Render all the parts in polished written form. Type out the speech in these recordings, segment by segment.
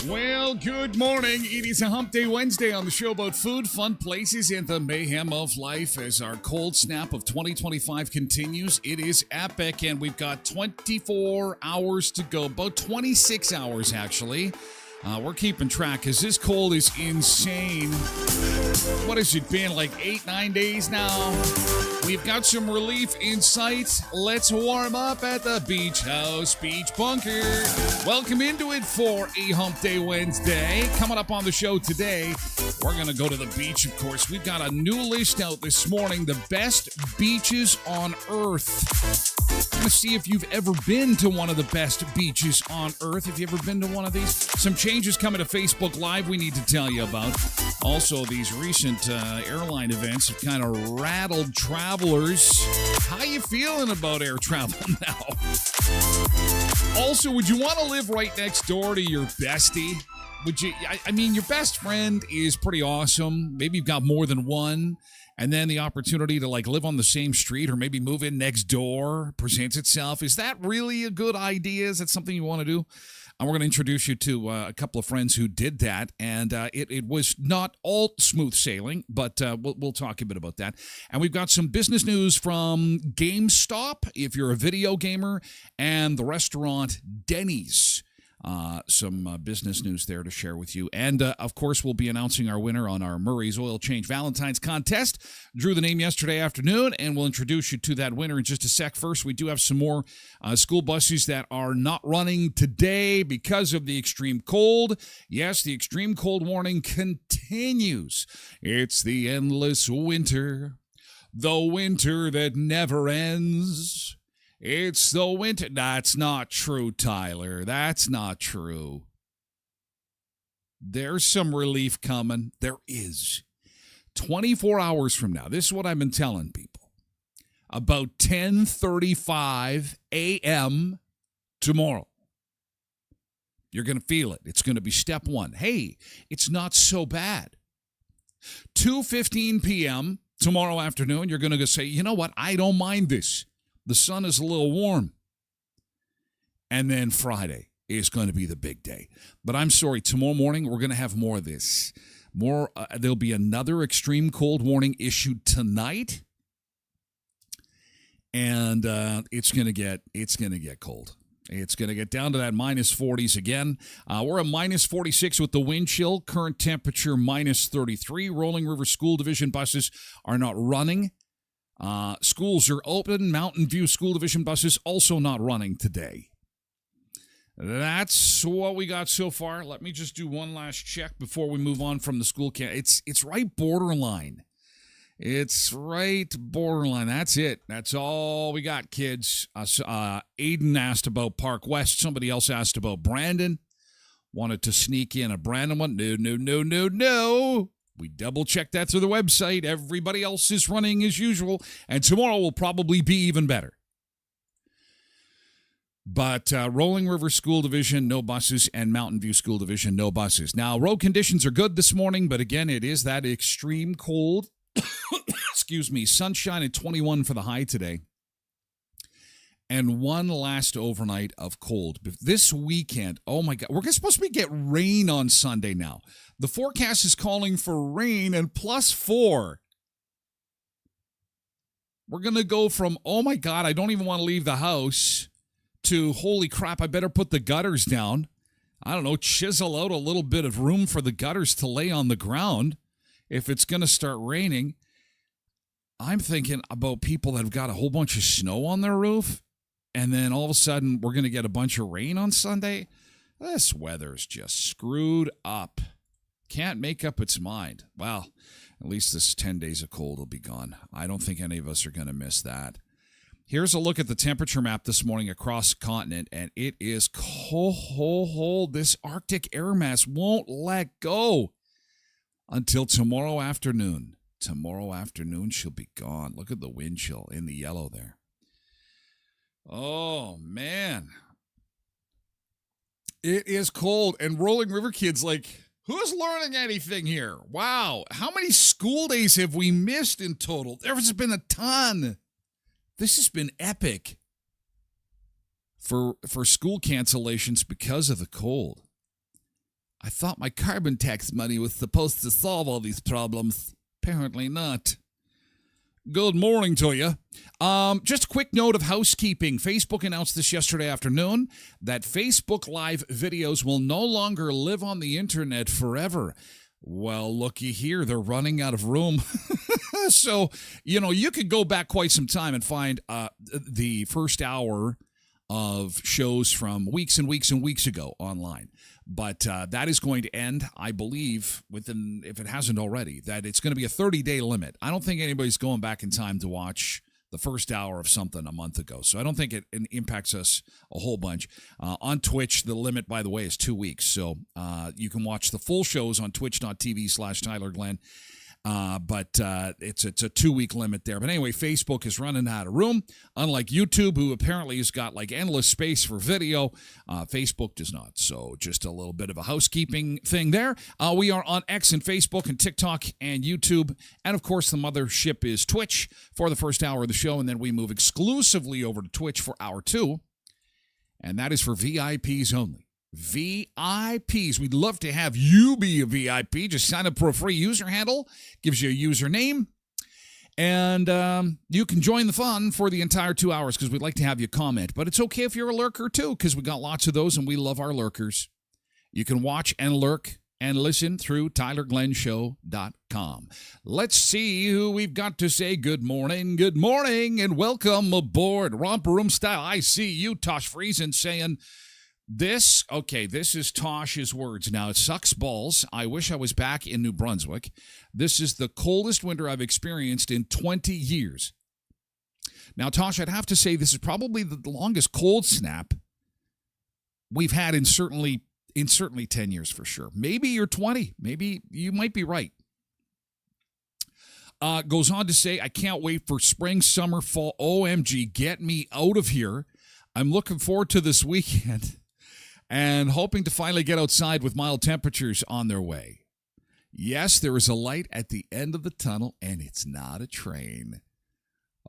Well, good morning. It is a Hump Day Wednesday on the show about food, fun places, and the mayhem of life as our cold snap of 2025 continues. It is epic, and we've got 24 hours to go, about 26 hours, actually. We're keeping track because this cold is insane. What has it been, like 8-9 days now? We've got some relief in sight. Let's warm up at the Beach House Beach Bunker. Welcome into it for a Hump Day Wednesday. Coming up on the show today, we're going to go to the beach, of course. We've got a new list out this morning, the best beaches on Earth. I'm going to see if you've ever been to one of the best beaches on Earth. Have you ever been to one of these? Some changes coming to Facebook Live we need to tell you about. Also, these recent airline events have kind of rattled travelers. How you feeling about air travel now? Also, would you want to live right next door to your bestie? Would you? I mean, your best friend is pretty awesome. Maybe you've got more than one. And then the opportunity to like live on the same street or maybe move in next door presents itself. Is that really a good idea? Is that something you want to do? And we're going to introduce you to a couple of friends who did that. And it was not all smooth sailing, but we'll talk a bit about that. And we've got some business news from GameStop, if you're a video gamer, and the restaurant Denny's. Some business news there to share with you. And, of course, we'll be announcing our winner on our Murray's Oil Change Valentine's contest. Drew the name yesterday afternoon, and we'll introduce you to that winner in just a sec. First, we do have some more school buses that are not running today because of the extreme cold. Yes, the extreme cold warning continues. It's the endless winter, the winter that never ends. It's the winter. That's not true, Tyler. That's not true. There's some relief coming. There is. 24 hours from now. This is what I've been telling people. About 10:35 a.m. tomorrow. You're going to feel it. It's going to be step one. Hey, it's not so bad. 2:15 p.m. tomorrow afternoon, you're going to say, you know what? I don't mind this. The sun is a little warm. And then Friday is going to be the big day. But I'm sorry, tomorrow morning we're going to have more of this. There'll be another extreme cold warning issued tonight. And it's going to get cold. It's going to get down to that minus 40s again. We're at minus 46 with the wind chill. Current temperature minus 33. Rolling River School Division buses are not running. Schools are open. Mountain View School Division buses also not running today. That's what we got so far. Let me just do one last check before we move on from the school camp. It's right borderline. It's right borderline. That's it. That's all we got, kids. Aiden asked about Park West. Somebody else asked about Brandon. Wanted to sneak in a Brandon one. No. We double-checked that through the website. Everybody else is running as usual. And tomorrow will probably be even better. But Rolling River School Division, no buses, and Mountain View School Division, no buses. Now, road conditions are good this morning, but again, it is that extreme cold. Excuse me, sunshine at 21 for the high today. And one last overnight of cold. This weekend, oh my God, we're supposed to get rain on Sunday now. The forecast is calling for rain and +4. We're going to go from, oh my God, I don't even want to leave the house, to holy crap, I better put the gutters down. I don't know, chisel out a little bit of room for the gutters to lay on the ground if it's going to start raining. I'm thinking about people that have got a whole bunch of snow on their roof, and then all of a sudden we're going to get a bunch of rain on Sunday. This weather's just screwed up. Can't make up its mind. Well, at least this 10 days of cold will be gone. I don't think any of us are going to miss that. Here's a look at the temperature map this morning across the continent, and it is cold. This Arctic air mass won't let go until tomorrow afternoon. Tomorrow afternoon, she'll be gone. Look at the wind chill in the yellow there. Oh, man. It is cold, and Rolling River kids, like, who's learning anything here? Wow. How many school days have we missed in total? There's been a ton. This has been epic for school cancellations because of the cold. I thought my carbon tax money was supposed to solve all these problems. Apparently not. Good morning to you. Just a quick note of housekeeping. Facebook announced this yesterday afternoon that Facebook Live videos will no longer live on the internet forever. Well, looky here, they're running out of room. So, you could go back quite some time and find the first hour of shows from weeks and weeks and weeks ago online. But that is going to end, I believe, within, if it hasn't already, that it's going to be a 30-day limit. I don't think anybody's going back in time to watch the first hour of something a month ago. So I don't think it impacts us a whole bunch. On Twitch, the limit, by the way, is 2 weeks. So you can watch the full shows on twitch.tv/TylerGlenn. But it's a 2-week limit there. But anyway, Facebook is running out of room. Unlike YouTube, who apparently has got like endless space for video, Facebook does not. So just a little bit of a housekeeping thing there. We are on X and Facebook and TikTok and YouTube. And of course, the mothership is Twitch for the first hour of the show. And then we move exclusively over to Twitch for hour 2. And that is for VIPs only. VIPs. We'd love to have you be a VIP. Just sign up for a free user handle. Gives you a username. And you can join the fun for the entire 2 hours because we'd like to have you comment. But it's okay if you're a lurker too because we got lots of those and we love our lurkers. You can watch and lurk and listen through TylerGlenShow.com. Let's see who we've got to say good morning, and welcome aboard. Romper Room style. I see you, Tosh Friesen, saying... This is Tosh's words. Now, it sucks balls. I wish I was back in New Brunswick. This is the coldest winter I've experienced in 20 years. Now, Tosh, I'd have to say this is probably the longest cold snap we've had in certainly 10 years for sure. Maybe you're 20. Maybe you might be right. Goes on to say, I can't wait for spring, summer, fall. OMG, get me out of here. I'm looking forward to this weekend. And hoping to finally get outside with mild temperatures on their way. Yes, there is a light at the end of the tunnel, and it's not a train.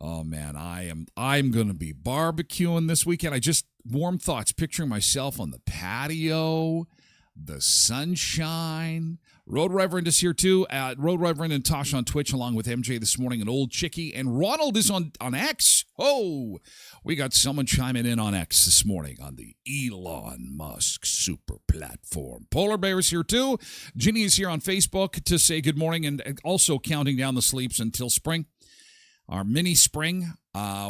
Oh, man, I'm going to be barbecuing this weekend. I just, warm thoughts, picturing myself on the patio, the sunshine. Road Reverend is here, too. Road Reverend and Tosh on Twitch, along with MJ this morning, and Old Chickie. And Ronald is on X. Oh, we got someone chiming in on X this morning on the Elon Musk super platform. Polar Bear is here, too. Ginny is here on Facebook to say good morning and also counting down the sleeps until spring. Our mini spring,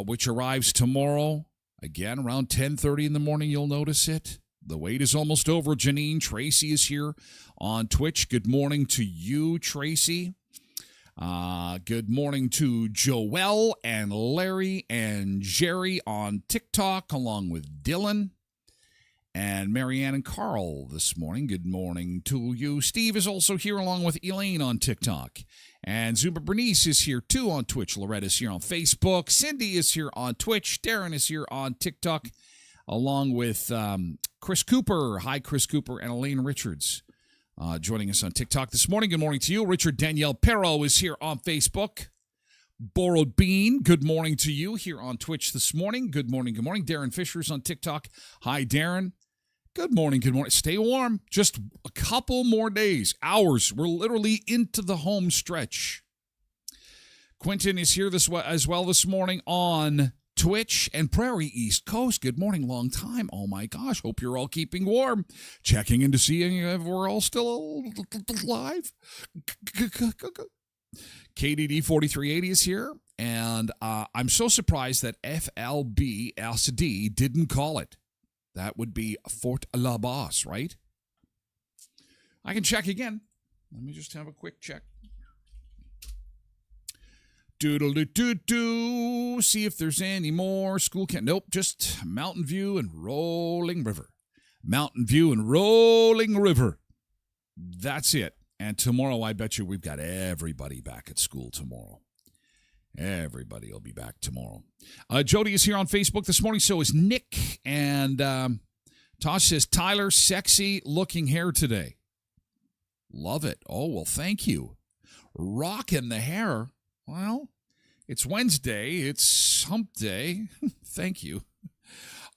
which arrives tomorrow. Again, around 10:30 in the morning, you'll notice it. The wait is almost over. Janine Tracy is here on Twitch. Good morning to you, Tracy. Good morning to Joelle and Larry and Jerry on TikTok, along with Dylan and Marianne and Carl this morning. Good morning to you. Steve is also here, along with Elaine on TikTok. And Zuma Bernice is here, too, on Twitch. Loretta is here on Facebook. Cindy is here on Twitch. Darren is here on TikTok, along with Chris Cooper. Hi, Chris Cooper and Elaine Richards joining us on TikTok this morning. Good morning to you. Richard Danielle Perro is here on Facebook. Borrowed Bean, good morning to you here on Twitch this morning. Good morning, good morning. Darren Fisher's on TikTok. Hi, Darren. Good morning, good morning. Stay warm. Just a couple more days, hours. We're literally into the home stretch. Quentin is here as well this morning on Twitch and Prairie East Coast. Good morning, long time. Oh my gosh, hope you're all keeping warm. Checking in to see if we're all still alive. KDD 4380 is here, and I'm so surprised that FLBSD didn't call it. That would be Fort La Bosse, right? I can check again. Let me just have a quick check. Doodle-doo-doo-doo. See if there's any more school camp. Nope, just Mountain View and Rolling River. Mountain View and Rolling River. That's it. And tomorrow, I bet you we've got everybody back at school tomorrow. Everybody will be back tomorrow. Jody is here on Facebook this morning. So is Nick. And Tosh says, Tyler, sexy looking hair today. Love it. Oh, well, thank you. Rocking the hair. Well, it's Wednesday. It's hump day. Thank you.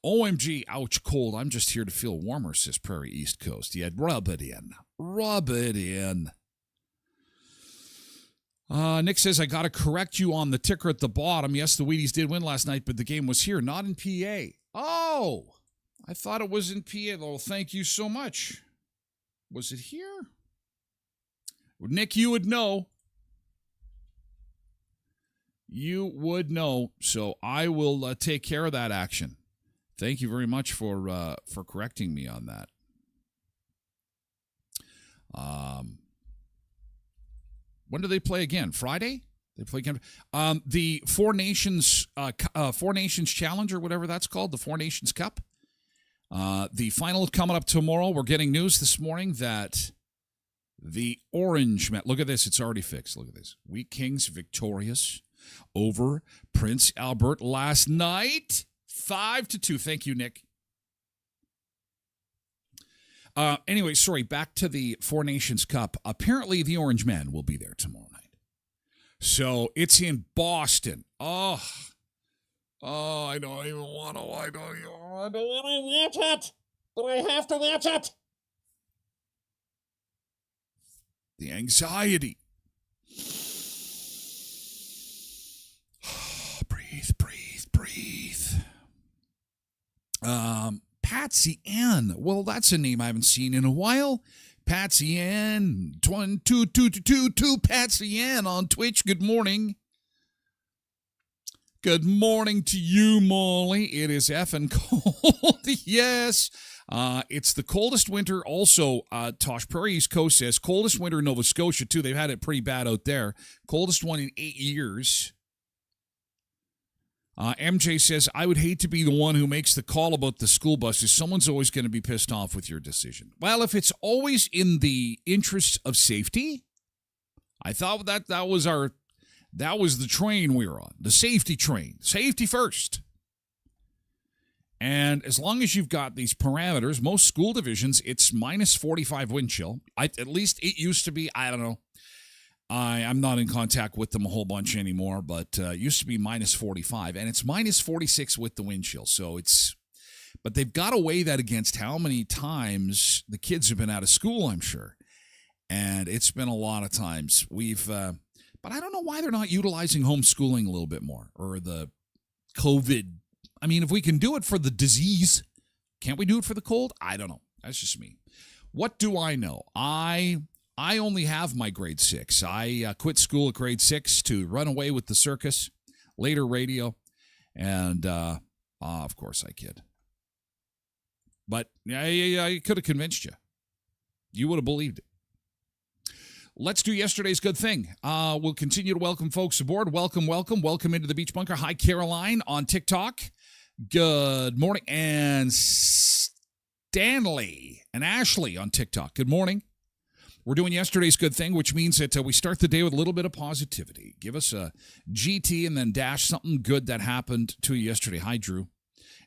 OMG, ouch, cold. I'm just here to feel warmer, says Prairie East Coast. Yeah, rub it in. Rub it in. Nick says, I got to correct you on the ticker at the bottom. Yes, the Wheaties did win last night, but the game was here, not in PA. Oh, I thought it was in PA, though. Thank you so much. Was it here? Nick, you would know. You would know, so I will take care of that action. Thank you very much for correcting me on that. When do they play again? Friday? They play again. The Four Nations Challenge, or whatever that's called, the Four Nations Cup. The final is coming up tomorrow. We're getting news this morning that the Orange men. Look at this. It's already fixed. Look at this. Wheat Kings victorious over Prince Albert last night. 5-2. Thank you, Nick. Anyway, sorry, back to the Four Nations Cup. Apparently, the Orange Men will be there tomorrow night. So it's in Boston. Oh, I don't even want to. I don't want to watch it, but I have to watch it. The anxiety. Breathe, breathe, breathe. Patsy Ann. Well, that's a name I haven't seen in a while. Patsy Ann. 22222 Patsy Ann on Twitch. Good morning. Good morning to you, Molly. It is effing cold. Yes. It's the coldest winter. Also, Tosh Prairie East Coast says coldest winter in Nova Scotia, too. They've had it pretty bad out there. Coldest one in 8 years. MJ says, I would hate to be the one who makes the call about the school buses. Someone's always going to be pissed off with your decision. Well, if it's always in the interest of safety, I thought that was the train we were on, the safety train. Safety first. And as long as you've got these parameters, most school divisions, it's minus 45 wind chill. At least it used to be. I don't know. I'm not in contact with them a whole bunch anymore, but it used to be minus 45, and it's minus 46 with the wind chill. So but they've got to weigh that against how many times the kids have been out of school, I'm sure. And it's been a lot of times. But I don't know why they're not utilizing homeschooling a little bit more, or the COVID. I mean, if we can do it for the disease, can't we do it for the cold? I don't know. That's just me. What do I know? I only have my grade 6. I quit school at grade 6 to run away with the circus. later radio. And, of course I kid. But I could have convinced you. You would have believed it. Let's do yesterday's good thing. We'll continue to welcome folks aboard. Welcome into the Beach Bunker. Hi, Caroline on TikTok. Good morning. And Stanley and Ashley on TikTok. Good morning. We're doing yesterday's good thing, which means that we start the day with a little bit of positivity. Give us a GT and then dash something good that happened to you yesterday. Hi, Drew.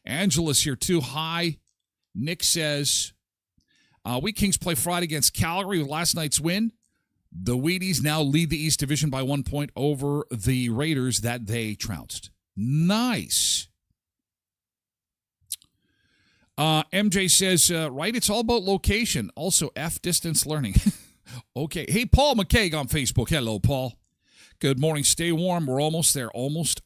Angela's here too. Hi. Nick says, we Kings play Friday against Calgary with last night's win. The Wheaties now lead the East Division by 1 point over the Raiders that they trounced. Nice. MJ says, right, it's all about location. Also, F distance learning. Okay. Hey, Paul McKaig on Facebook. Hello, Paul. Good morning. Stay warm. We're almost there. Almost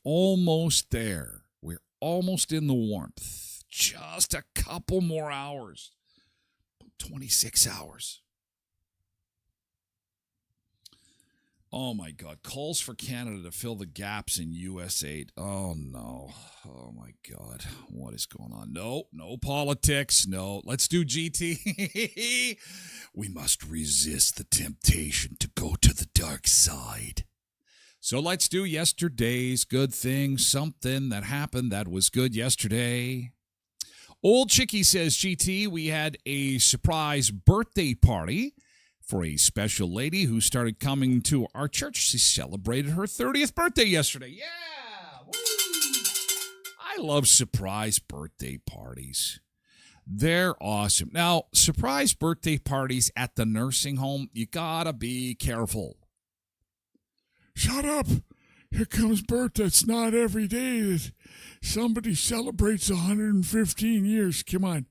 there. We're almost in the warmth. Just a couple more hours. 26 hours. Oh, my God. Calls for Canada to fill the gaps in U.S. aid. Oh, no. Oh, my God. What is going on? No politics. No. Let's do GT. We must resist the temptation to go to the dark side. So let's do yesterday's good thing. Something that happened that was good yesterday. Old Chickie says, GT, we had a surprise birthday party for a special lady who started coming to our church. She celebrated her 30th birthday yesterday. Yeah! Woo! I love surprise birthday parties. They're awesome. Now, surprise birthday parties at the nursing home, you gotta be careful. Shut up! Here comes birthday. It's not every day that somebody celebrates 115 years. Come on.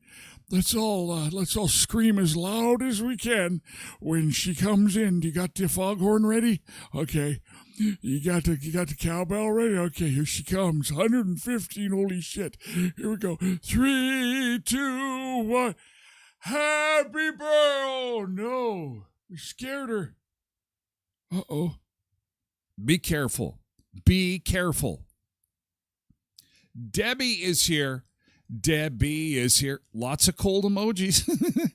Let's all scream as loud as we can when she comes in. You got the foghorn ready? Okay. You got the cowbell ready? Okay, here she comes. 115, holy shit. Here we go. 3, 2, 1. Happy birthday! Oh, no. We scared her. Uh-oh. Be careful. Be careful. Debbie is here. Lots of cold emojis.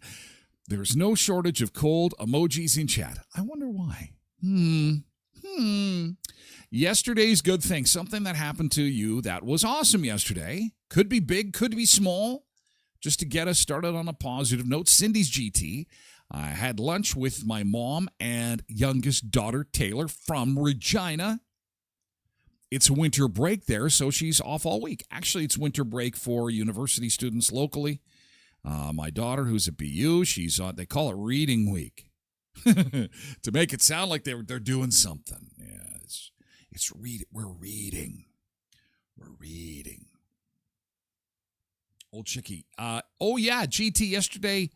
There's no shortage of cold emojis in chat. I wonder why. Yesterday's good thing. Something that happened to you that was awesome yesterday. Could be big, could be small. Just to get us started on a positive note, Cindy's GT. I had lunch with my mom and youngest daughter, Taylor, from Regina. It's winter break there, so she's off all week. Actually, it's winter break for university students locally. My daughter, who's at BU, she's on, they call it reading week. To make it sound like they're doing something. Yeah, it's we're reading. We're reading. Old Chickie. Oh, yeah, GT, yesterday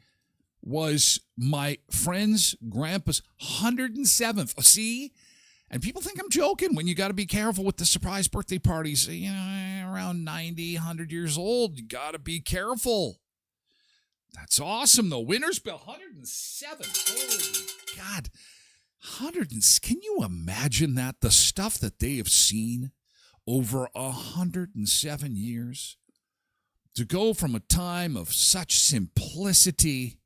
was my friend's grandpa's 107th. See? And people think I'm joking when you got to be careful with the surprise birthday parties. You know, around 90, 100 years old, you got to be careful. That's awesome, though. Winner's Bell, 107. Holy God. Can you imagine that? The stuff that they have seen over 107 years? To go from a time of such simplicity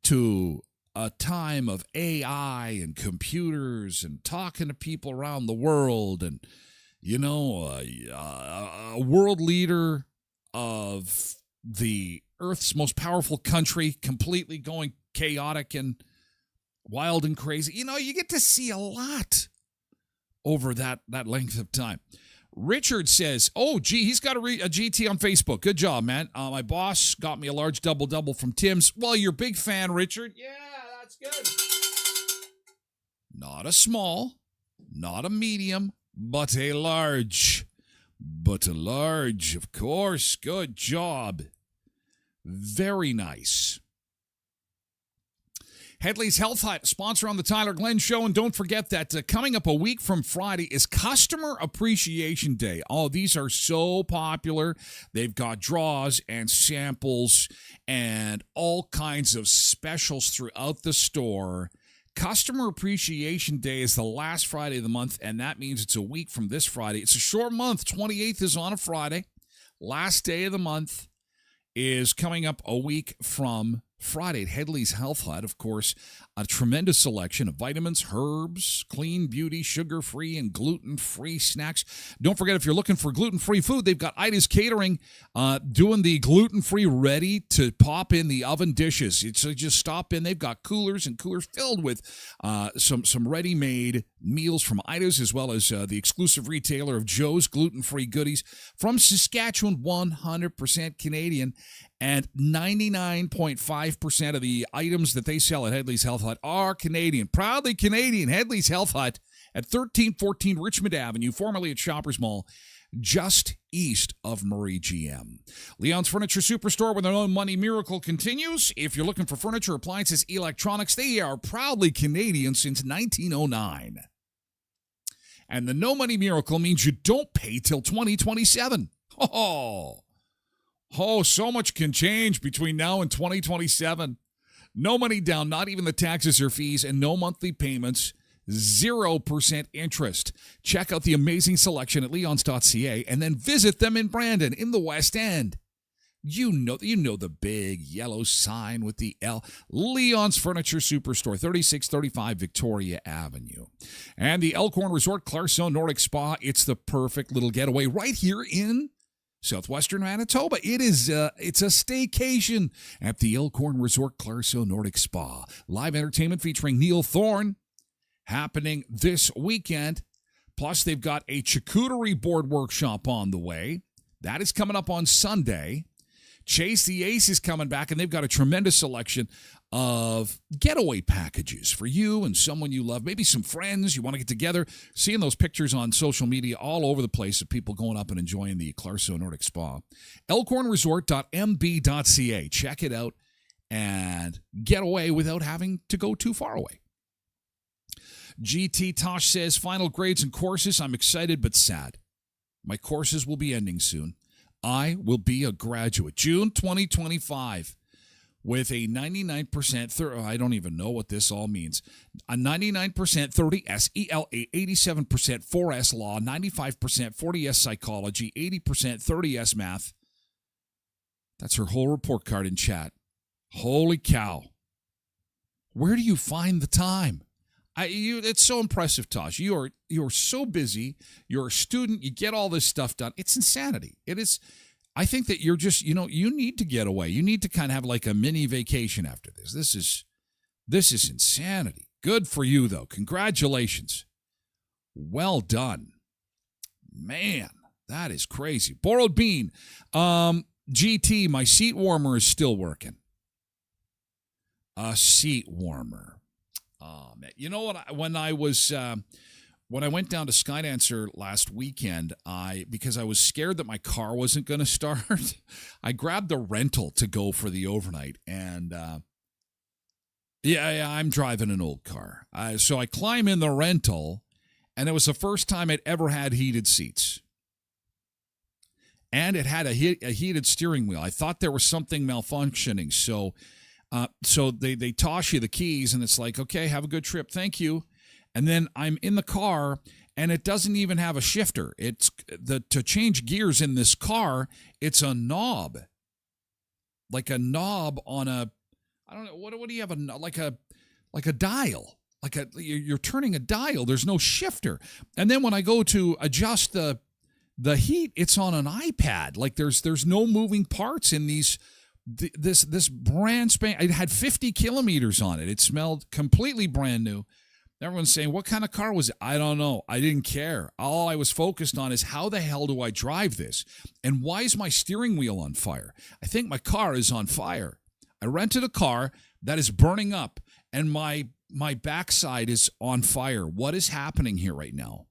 to a time of AI and computers and talking to people around the world and, you know, a world leader of the Earth's most powerful country completely going chaotic and wild and crazy. You know, you get to see a lot over that length of time. Richard says, oh, gee, he's got a GT on Facebook. Good job, man. My boss got me a large double-double from Tim's. Well, you're a big fan, Richard. Yeah, that's good. Not a small, not a medium, but a large. Of course. Good job. Very nice. Headley's Health Hut, sponsor on the Tyler Glen Show. And don't forget that coming up a week from Friday is Customer Appreciation Day. Oh, these are so popular. They've got draws and samples and all kinds of specials throughout the store. Customer Appreciation Day is the last Friday of the month, and that means it's a week from this Friday. It's a short month. 28th is on a Friday. Last day of the month is coming up a week from Friday at Headley's Health Hut. Of course, a tremendous selection of vitamins, herbs, clean beauty, sugar-free, and gluten-free snacks. Don't forget, if you're looking for gluten-free food, they've got Ida's Catering doing the gluten-free ready-to-pop in the oven dishes. So just stop in. They've got coolers and coolers filled with some ready-made meals from Ida's, as well as the exclusive retailer of Joe's gluten-free goodies from Saskatchewan, 100% Canadian. And 99.5% of the items that they sell at Headley's Health Hut are Canadian. Proudly Canadian. Headley's Health Hut at 1314 Richmond Avenue, formerly at Shoppers Mall, just east of Murray GM. Leon's Furniture Superstore, where the No Money Miracle continues. If you're looking for furniture, appliances, electronics, they are proudly Canadian since 1909. And the No Money Miracle means you don't pay till 2027. Oh, so much can change between now and 2027. No money down, not even the taxes or fees, and no monthly payments, 0% interest. Check out the amazing selection at leons.ca and then visit them in Brandon in the West End. You know the big yellow sign with the L. Leon's Furniture Superstore, 3635 Victoria Avenue. And the Elkhorn Resort Clarkson Nordic Spa, it's the perfect little getaway right here in southwestern Manitoba. It's a staycation at the Elkhorn Resort Clarkson Nordic Spa. Live entertainment featuring Neil Thorne happening this weekend. Plus, they've got a charcuterie board workshop on the way. That is coming up on Sunday. Chase the Ace is coming back, and they've got a tremendous selection of getaway packages for you and someone you love, maybe some friends you want to get together. Seeing those pictures on social media all over the place of people going up and enjoying the Clarkson Nordic Spa. elkhornresort.mb.ca. Check it out and get away without having to go too far away. GT Tosh says, final grades and courses. I'm excited but sad. My courses will be ending soon. I will be a graduate. June 2025. With a 99%, I don't even know what this all means. A 99% 30S ELA, 87% 4S Law, 95% 40S Psychology, 80% 30S Math. That's her whole report card in chat. Holy cow. Where do you find the time? It's so impressive, Tosh. You're so busy. You're a student. You get all this stuff done. It's insanity. It is. I think that you're just, you need to get away. You need to kind of have like a mini vacation after this. This is insanity. Good for you, though. Congratulations. Well done. Man, that is crazy. Borrowed Bean. GT, my seat warmer is still working. A seat warmer. Oh, man. You know what? When I went down to Skydancer last weekend, because I was scared that my car wasn't going to start, I grabbed the rental to go for the overnight. And, I'm driving an old car. So I climb in the rental, and it was the first time I'd ever had heated seats. And it had a heated steering wheel. I thought there was something malfunctioning. So they toss you the keys, and it's like, okay, have a good trip. Thank you. And then I'm in the car, and it doesn't even have a shifter. It's to change gears in this car, it's a knob. Like a knob on a, I don't know, what do you have, like a dial. You're turning a dial. There's no shifter. And then when I go to adjust the heat, it's on an iPad. Like there's no moving parts in this brand spanking. It had 50 kilometers on it. It smelled completely brand new. Everyone's saying, what kind of car was it? I don't know. I didn't care. All I was focused on is how the hell do I drive this? And why is my steering wheel on fire? I think my car is on fire. I rented a car that is burning up, and my backside is on fire. What is happening here right now?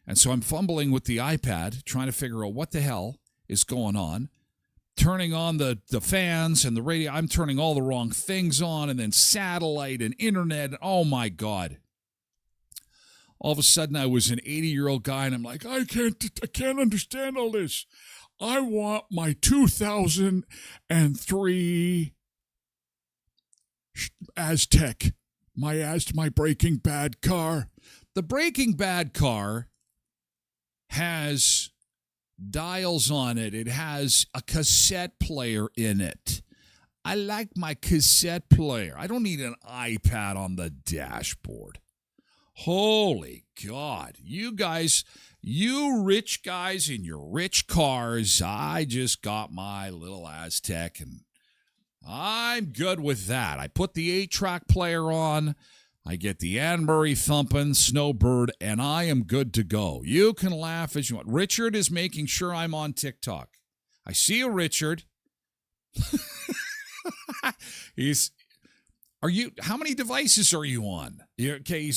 And so I'm fumbling with the iPad, trying to figure out what the hell is going on. Turning on the fans and the radio. I'm turning all the wrong things on, and then satellite and internet. Oh, my God. All of a sudden, I was an 80-year-old guy, and I'm like, I can't understand all this. I want my 2003 Aztec my Breaking Bad car. The Breaking Bad car has dials on it. It has a cassette player in it. I like my cassette player. I don't need an iPad on the dashboard. Holy God. You guys, you rich guys in your rich cars, I just got my little Aztec and I'm good with that. I put the 8-track player on. I get the Anne Murray thumping, Snowbird, and I am good to go. You can laugh as you want. Richard is making sure I'm on TikTok. I see you, Richard. How many devices are you on? Okay,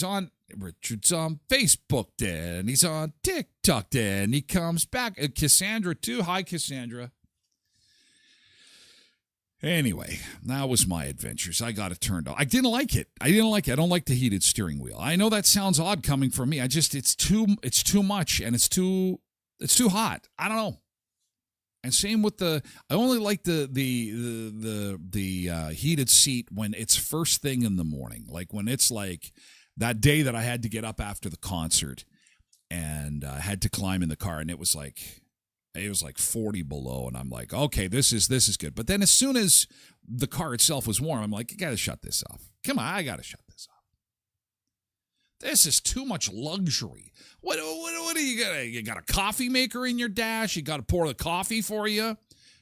Richard's on Facebook then, he's on TikTok then, he comes back. Cassandra too. Hi, Cassandra. Anyway, that was my adventures. I got it turned on. I didn't like it. I don't like the heated steering wheel. I know that sounds odd coming from me. It's too much and it's too hot. I don't know. And same with I only like the heated seat when it's first thing in the morning. Like when it's like that day that I had to get up after the concert and I had to climb in the car and it was like 40 below, and I'm like, okay, this is good. But then as soon as the car itself was warm, I'm like, you got to shut this off. Come on, I got to shut this off. This is too much luxury. What do you got? You got a coffee maker in your dash? You got to pour the coffee for you?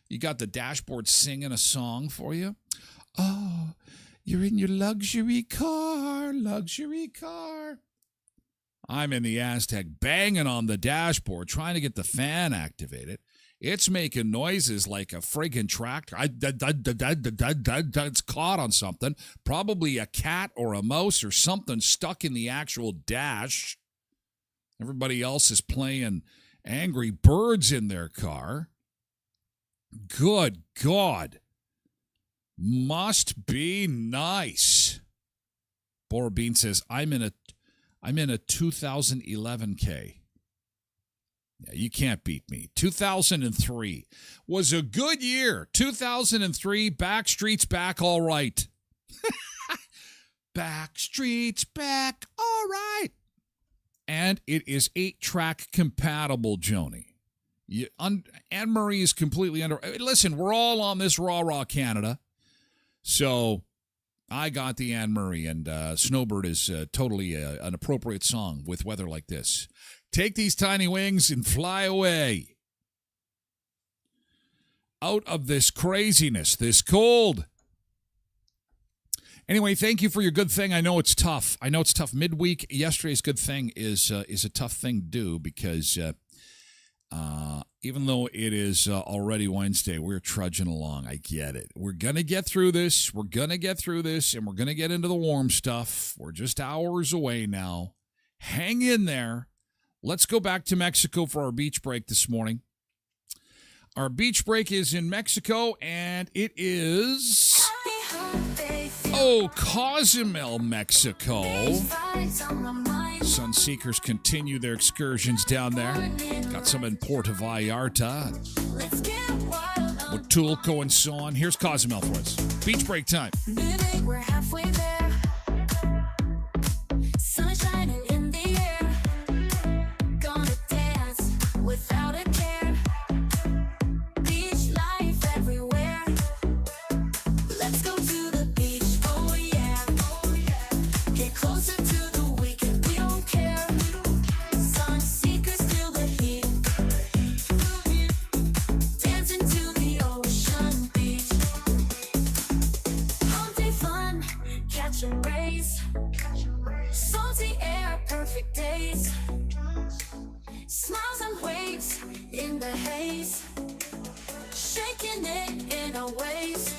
You got the dashboard singing a song for you? Oh, you're in your luxury car. I'm in the Aztec banging on the dashboard trying to get the fan activated. It's making noises like a friggin' tractor. It's caught on something. Probably a cat or a mouse or something stuck in the actual dash. Everybody else is playing Angry Birds in their car. Good God. Must be nice. Bora Bean says, I'm in a 2011K. Yeah, you can't beat me. 2003 was a good year. 2003, Backstreet's back all right. Backstreet's back all right. And it is 8-track compatible, Joni. Anne Murray is completely under. Listen, we're all on this Raw Canada. So I got the Anne Murray, and Snowbird is totally an appropriate song with weather like this. Take these tiny wings and fly away. Out of this craziness, this cold. Anyway, thank you for your good thing. I know it's tough. Midweek, yesterday's good thing is a tough thing to do because even though it is already Wednesday, we're trudging along. I get it. We're going to get through this. And we're going to get into the warm stuff. We're just hours away now. Hang in there. Let's go back to Mexico for our beach break this morning. Our beach break is in Mexico, and it is... Cozumel, Mexico. Sunseekers continue their excursions down there. Got some in Puerto Vallarta, Huatulco, and so on. Here's Cozumel for us. Beach break time. Baby, we're halfway there. Sun is shining in the air. Gonna dance without a care. Beach life everywhere. Let's go to the beach. Oh yeah. Get closer to the weekend. We don't care. Sunseekers feel the heat. Dancing to the ocean beach. All day fun, catching rays. Salty air, perfect days. Smiles and waves in the haze. Shaking it in our ways.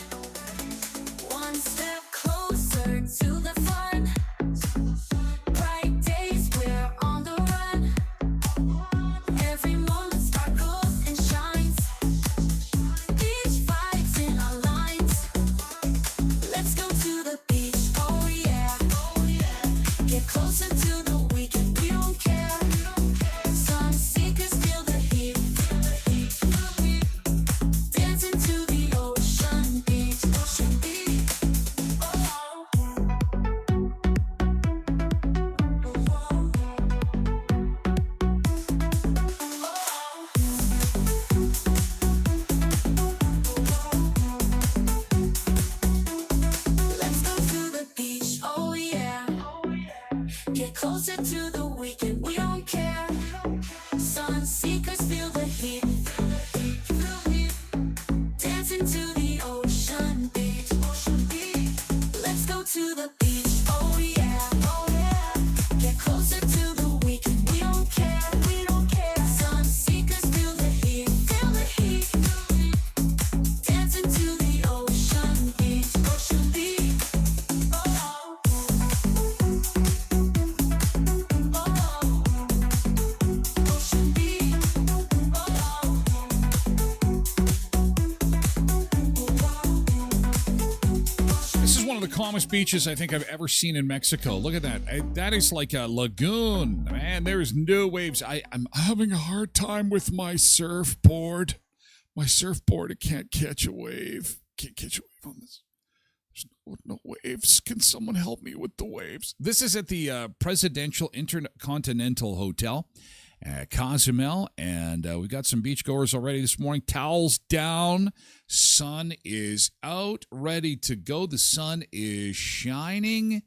One step closer to the fun. Bright days, we're on the run. Every moment sparkles and shines. Beach vibes in our lines. Let's go to the beach, oh yeah. Get closer to the weekend, we don't care. Sunseekers feel the heat. Dancing to the ocean beach. the calmest beaches I think I've ever seen in Mexico. Look at that. That is like a lagoon. Man, there's no waves. I'm having a hard time with my surfboard. My surfboard, it can't catch a wave. Can't catch a wave on this. There's no waves. Can someone help me with the waves? This is at the Presidential Intercontinental Hotel at Cozumel, and we got some beachgoers already this morning. Towels down. Sun is out, ready to go. The sun is shining,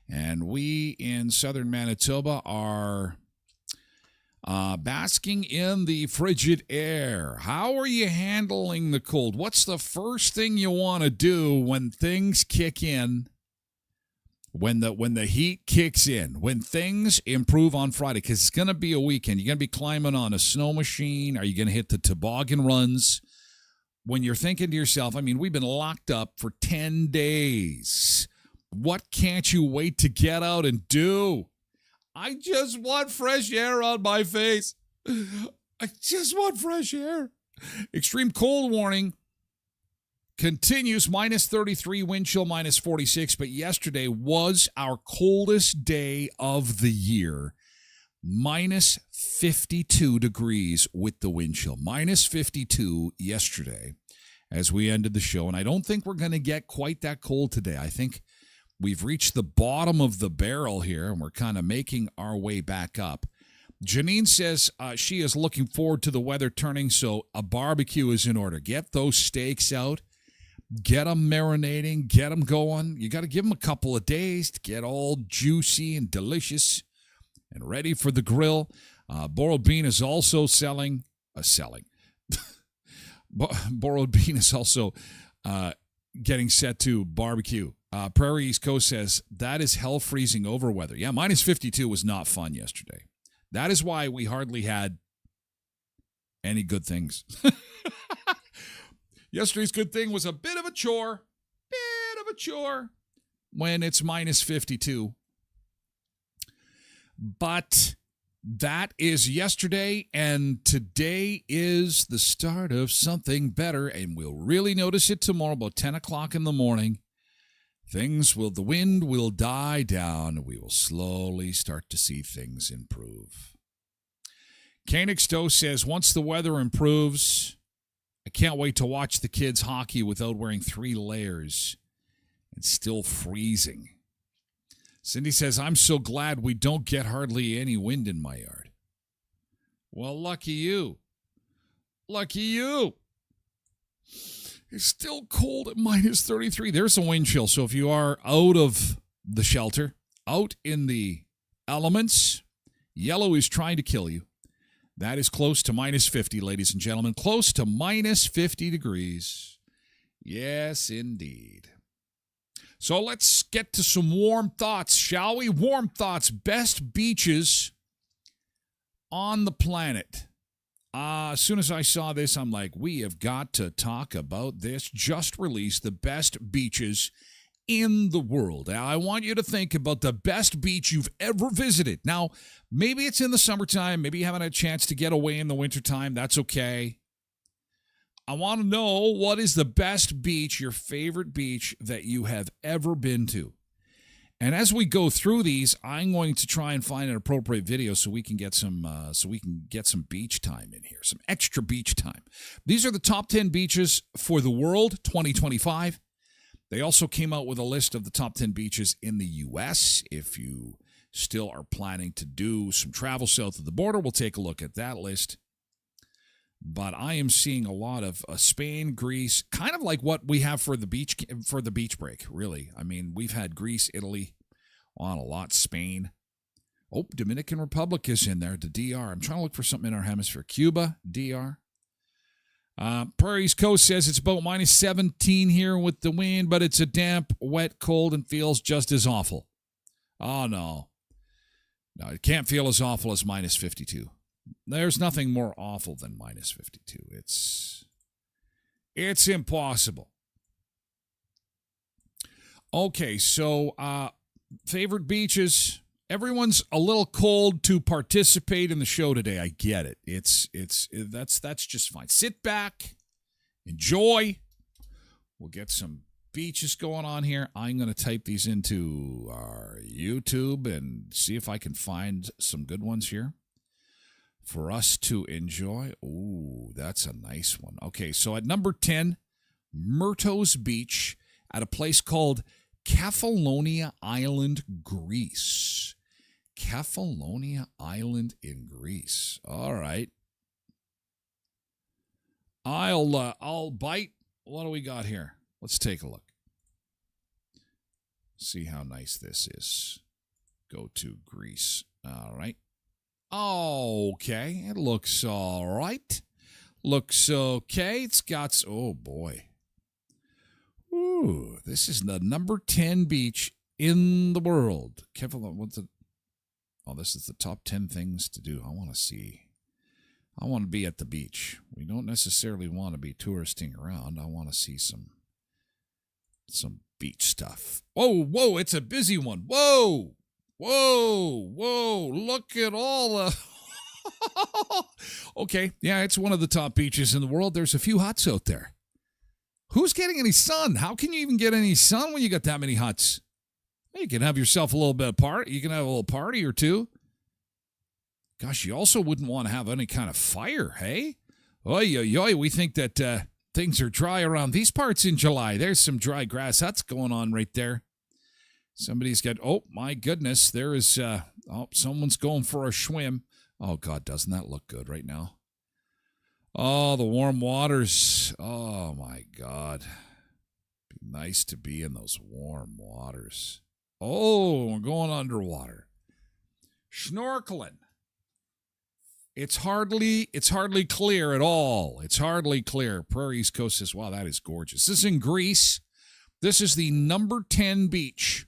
and we in southern Manitoba are basking in the frigid air. How are you handling the cold? What's the first thing you want to do when things kick in? When the heat kicks in, when things improve on Friday, because it's going to be a weekend. You're going to be climbing on a snow machine. Are you going to hit the toboggan runs? When you're thinking to yourself, I mean, we've been locked up for 10 days. What can't you wait to get out and do? I just want fresh air on my face. I just want fresh air. Extreme cold warning continues, minus 33, wind chill minus 46, but yesterday was our coldest day of the year. Minus 52 degrees with the wind chill. Minus 52 yesterday as we ended the show, and I don't think we're going to get quite that cold today. I think we've reached the bottom of the barrel here, and we're kind of making our way back up. Janine says she is looking forward to the weather turning, so a barbecue is in order. Get those steaks out. Get them marinating, get them going. You got to give them a couple of days to get all juicy and delicious and ready for the grill. Borrowed Bean is also selling. Borrowed Bean is also getting set to barbecue. Prairie East Coast says, that is hell freezing over weather. Yeah, minus 52 was not fun yesterday. That is why we hardly had any good things. Yesterday's good thing was a bit of a chore when it's minus 52. But that is yesterday, and today is the start of something better, and we'll really notice it tomorrow about 10 o'clock in the morning. The wind will die down, and we will slowly start to see things improve. Koenig Stowe says, once the weather improves, I can't wait to watch the kids hockey without wearing 3 layers. It's still freezing. Cindy says, I'm so glad we don't get hardly any wind in my yard. Well, lucky you. Lucky you. It's still cold at minus 33. There's a wind chill. So if you are out of the shelter, out in the elements, yellow is trying to kill you. That is close to minus 50, ladies and gentlemen. Close to minus 50 degrees. Yes, indeed. So let's get to some warm thoughts, shall we? Warm thoughts. Best beaches on the planet. As soon as I saw this, I'm like, we have got to talk about this. Just released the best beaches in the world. Now, I want you to think about the best beach you've ever visited. Now, maybe it's in the summertime. Maybe you haven't had a chance to get away in the wintertime. That's okay. I want to know, what is the best beach, your favorite beach that you have ever been to? And as we go through these, I'm going to try and find an appropriate video so we can get some beach time in here, some extra beach time. These are the top 10 beaches for the world 2025. They also came out with a list of the top 10 beaches in the U.S. If you still are planning to do some travel south of the border, we'll take a look at that list. But I am seeing a lot of Spain, Greece, kind of like what we have for the beach break, really. I mean, we've had Greece, Italy on a lot, Spain. Oh, Dominican Republic is in there, the DR. I'm trying to look for something in our hemisphere. Cuba, DR. Prairie East Coast says it's about minus 17 here with the wind, but it's a damp, wet, cold, and feels just as awful. Oh, no. No, it can't feel as awful as minus 52. There's nothing more awful than minus 52. It's impossible. Okay, so favorite beaches. Everyone's a little cold to participate in the show today. I get it. That's just fine. Sit back, enjoy. We'll get some beaches going on here. I'm going to type these into our YouTube and see if I can find some good ones here for us to enjoy. Ooh, that's a nice one. Okay, so at number 10, Myrtos Beach at a place called Kefalonia Island, Greece. Kefalonia Island in Greece. All right. I'll bite. What do we got here? Let's take a look. See how nice this is. Go to Greece. All right. Okay. It looks all right. Looks okay. It's got... Oh, boy. Ooh, this is the number 10 beach in the world. What's it? Oh, this is the top 10 things to do. I want to see. I want to be at the beach. We don't necessarily want to be touristing around. I want to see some beach stuff. Whoa, it's a busy one. Whoa, look at all the... Okay, yeah, it's one of the top beaches in the world. There's a few huts out there. Who's getting any sun? How can you even get any sun when you got that many huts? You can have yourself a little bit of party. You can have a little party or two. Gosh, you also wouldn't want to have any kind of fire, hey? Oy, we think that things are dry around these parts in July. There's some dry grass huts going on right there. Somebody's got, oh, my goodness, there is, someone's going for a swim. Oh, God, doesn't that look good right now? Oh, the warm waters. Oh, my God. Be nice to be in those warm waters. Oh, we're going underwater. Snorkeling. It's hardly clear at all. It's hardly clear. Prairie East Coast says, wow, that is gorgeous. This is in Greece. This is the number 10 beach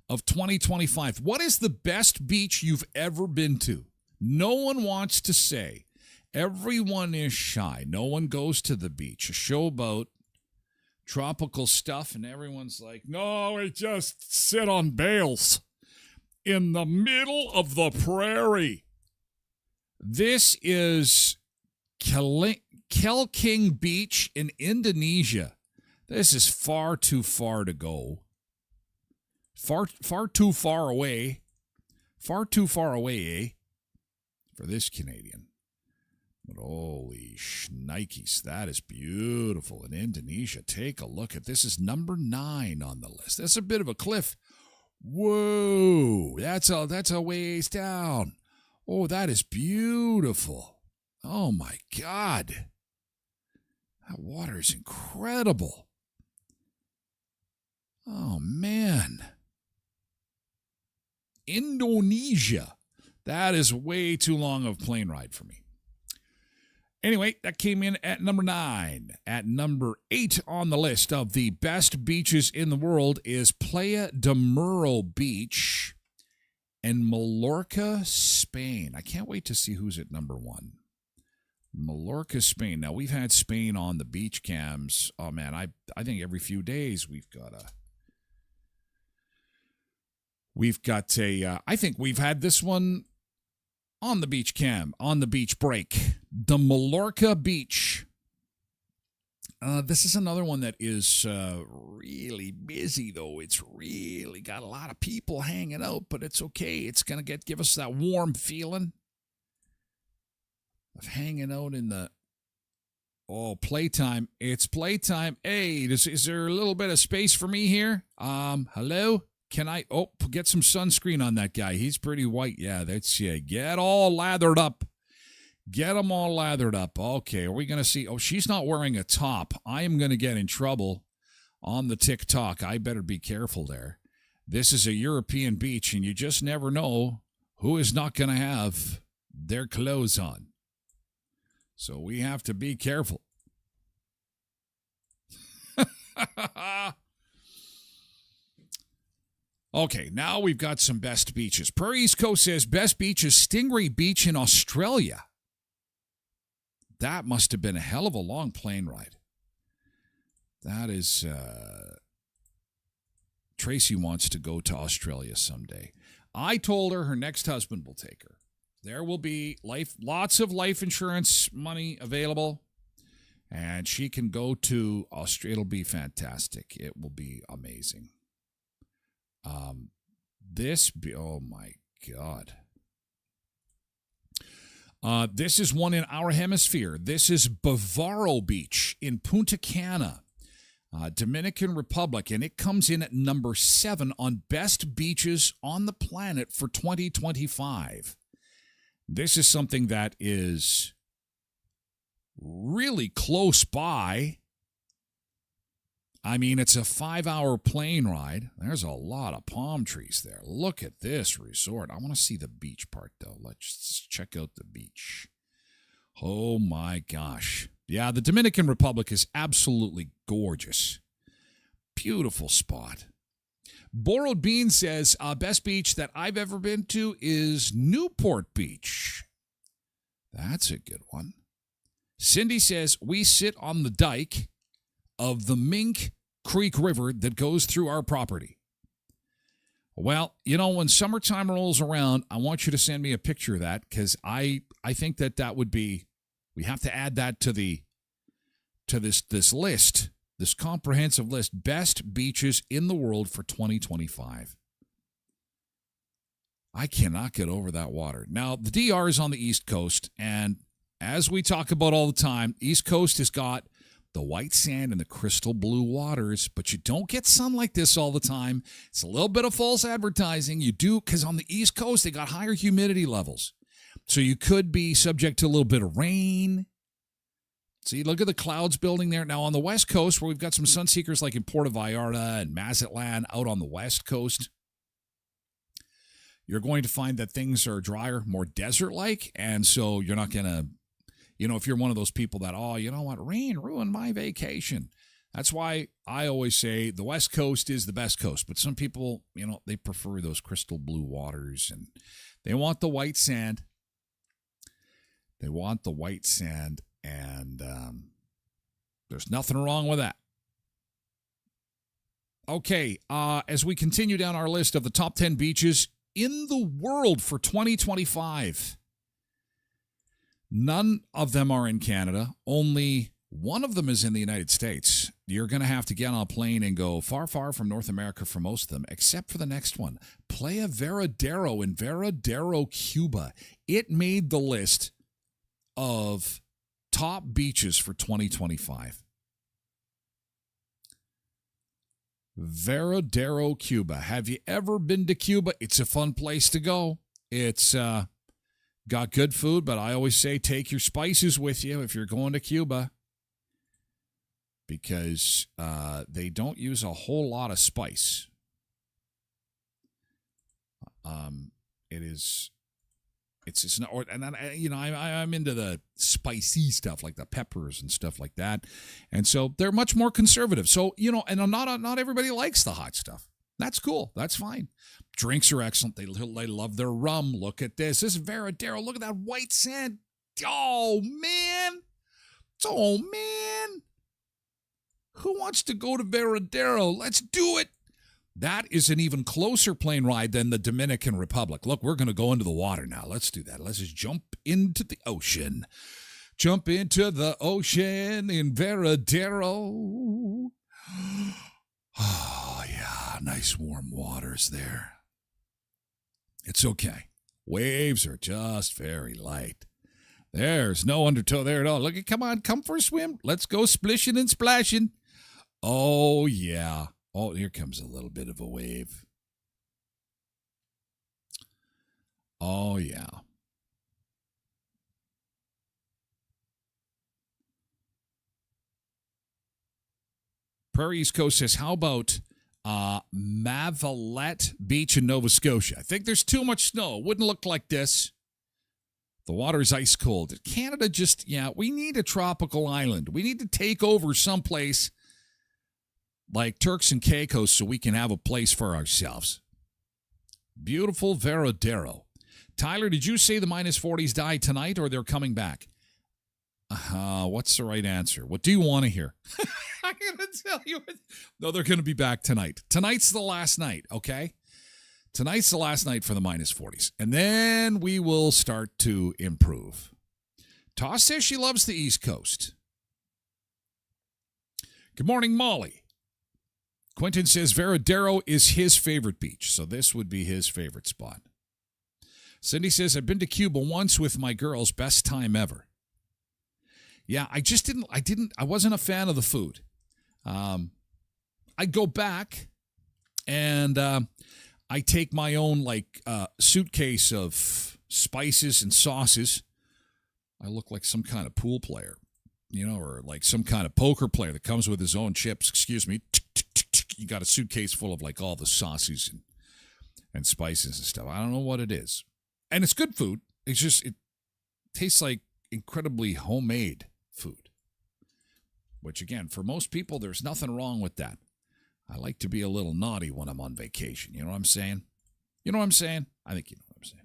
of 2025. What is the best beach you've ever been to? No one wants to say. Everyone is shy. No one goes to the beach. A showboat, tropical stuff, and everyone's like, no, we just sit on bales in the middle of the prairie. This is Kelking Beach in Indonesia. This is far too far to go. Far too far away. Far too far away, eh? For this Canadian. But holy shnikes, that is beautiful in Indonesia. Take a look at this. Is number 9 on the list. That's a bit of a cliff. Whoa, that's a ways down. Oh, that is beautiful. Oh, my God. That water is incredible. Oh, man. Indonesia. That is way too long of a plane ride for me. Anyway, that came in at number 9. At number 8 on the list of the best beaches in the world is Playa de Muro Beach in Mallorca, Spain. I can't wait to see who's at number 1. Mallorca, Spain. Now, we've had Spain on the beach cams. Oh, man, I think every few days we've got I think we've had this one on the beach cam, on the beach break. The Mallorca Beach. This is another one that is really busy, though. It's really got a lot of people hanging out, but it's okay. It's going to give us that warm feeling of hanging out in the... Oh, playtime. It's playtime. Hey, is there a little bit of space for me here? Hello? Can I... Oh, get some sunscreen on that guy. He's pretty white. Yeah, that's... Yeah, get all lathered up. Get them all lathered up. Okay, are we going to see... Oh, she's not wearing a top. I am going to get in trouble on the TikTok. I better be careful there. This is a European beach, and you just never know who is not going to have their clothes on. So we have to be careful. Okay, now we've got some best beaches. Prairie East Coast says best beach is Stingray Beach in Australia. That must have been a hell of a long plane ride. That is, Tracy wants to go to Australia someday. I told her next husband will take her. There will be lots of life insurance money available. And she can go to Australia. It'll be fantastic. It will be amazing. Oh my God. This is one in our hemisphere. This is Bavaro Beach in Punta Cana, Dominican Republic, and it comes in at number 7 on best beaches on the planet for 2025. This is something that is really close by. I mean, it's a 5-hour plane ride. There's a lot of palm trees there. Look at this resort. I want to see the beach part, though. Let's check out the beach. Oh, my gosh. Yeah, the Dominican Republic is absolutely gorgeous. Beautiful spot. Borrowed Bean says, best beach that I've ever been to is Newport Beach. That's a good one. Cindy says, we sit on the dike of the Mink Creek River that goes through our property. Well, you know, when summertime rolls around, I want you to send me a picture of that, because I think that would be, we have to add that to this list, this comprehensive list, best beaches in the world for 2025. I cannot get over that water. Now, the DR is on the East Coast, and as we talk about all the time, East Coast has got the white sand and the crystal blue waters, but you don't get sun like this all the time. It's a little bit of false advertising. You do, because on the East Coast, they got higher humidity levels. So you could be subject to a little bit of rain. See, look at the clouds building there. Now, on the West Coast, where we've got some sun seekers like in Puerto Vallarta and Mazatlan out on the West Coast, you're going to find that things are drier, more desert-like, and so you're not going to, you know, if you're one of those people that, oh, you know what, rain ruined my vacation. That's why I always say the West Coast is the best coast. But some people, you know, they prefer those crystal blue waters, and they want the white sand. They want the white sand, and there's nothing wrong with that. Okay, as we continue down our list of the top 10 beaches in the world for 2025, none of them are in Canada. Only one of them is in the United States. You're going to have to get on a plane and go far, far from North America for most of them, except for the next one. Playa Veradero in Veradero, Cuba. It made the list of top beaches for 2025. Veradero, Cuba. Have you ever been to Cuba? It's a fun place to go. It's got good food, but I always say take your spices with you if you're going to Cuba, because they don't use a whole lot of spice. It's just not, and then, you know, I'm into the spicy stuff like the peppers and stuff like that, and so they're much more conservative. So, you know, and not everybody likes the hot stuff. That's cool. That's fine. Drinks are excellent. They love their rum. Look at this. This is Veradero. Look at that white sand. Oh, man. Oh, man. Who wants to go to Veradero? Let's do it. That is an even closer plane ride than the Dominican Republic. Look, we're going to go into the water now. Let's do that. Let's just jump into the ocean. Jump into the ocean in Veradero. Oh, yeah, nice warm waters there. It's okay. Waves are just very light. There's no undertow there at all. Look, come on, come for a swim. Let's go splishing and splashing. Oh, yeah. Oh, here comes a little bit of a wave. Oh, yeah. Prairie East Coast says, how about Mavalette Beach in Nova Scotia? I think there's too much snow. It wouldn't look like this. The water is ice cold. Canada just, we need a tropical island. We need to take over someplace like Turks and Caicos so we can have a place for ourselves. Beautiful Veradero. Tyler, did you say the minus 40s died tonight or they're coming back? What's the right answer? What do you want to hear? I'm going to tell you. No, they're going to be back tonight. Tonight's the last night, okay? Tonight's the last night for the minus 40s. And then we will start to improve. Toss says she loves the East Coast. Good morning, Molly. Quentin says Veradero is his favorite beach, so this would be his favorite spot. Cindy says, I've been to Cuba once with my girls. Best time ever. Yeah, I wasn't a fan of the food. I go back and I take my own suitcase of spices and sauces. I look like some kind of pool player, or like some kind of poker player that comes with his own chips. Excuse me. You got a suitcase full of all the sauces and spices and stuff. I don't know what it is. And it's good food. It's just, it tastes like incredibly homemade food. Which, again, for most people, there's nothing wrong with that. I like to be a little naughty when I'm on vacation. You know what I'm saying? You know what I'm saying? I think you know what I'm saying.